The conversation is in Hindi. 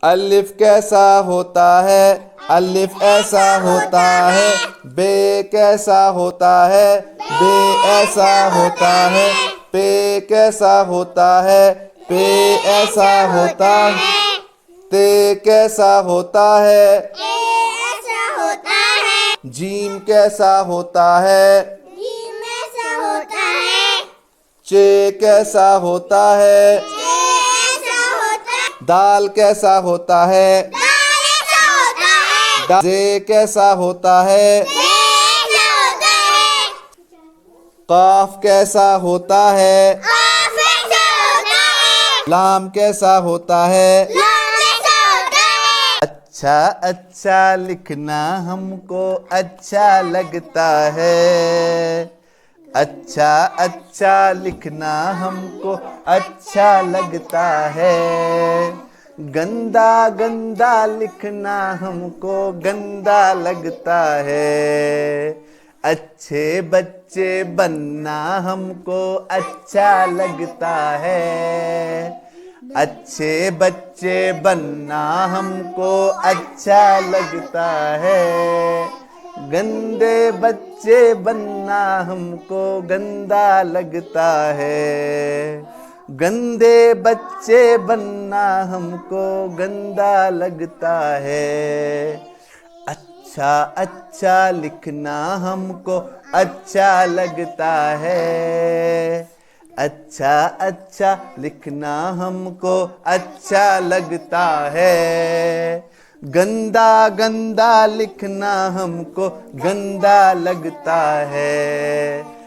अलिफ कैसा होता है, अलिफ ऐसा होता है। बे कैसा होता है, बे ऐसा होता है। पे कैसा होता है, पे ऐसा होता है। ते कैसा होता है, ऐसा होता है। जीम कैसा होता है, जीम ऐसा होता है। चे कैसा होता है, ऐसा होता है। दाल कैसा होता है, दाल ऐसा होता है। जे कैसा होता है, ऐसा होता है। काफ कैसा होता है, काफ ऐसा होता है। लाम कैसा होता है। लाम ऐसा होता है। अच्छा अच्छा लिखना हमको अच्छा लगता है। अच्छा अच्छा लिखना हमको अच्छा लगता है। गंदा गंदा लिखना हमको गंदा लगता है। अच्छे बच्चे बनना हमको अच्छा लगता है। अच्छे बच्चे बनना हमको अच्छा लगता है। गंदे बच्चे बनना हमको गंदा लगता है। गंदे बच्चे बनना हमको गंदा लगता है। अच्छा अच्छा लिखना हमको अच्छा लगता है। अच्छा अच्छा लिखना हमको अच्छा लगता है। गंदा गंदा लिखना हमको गंदा लगता है।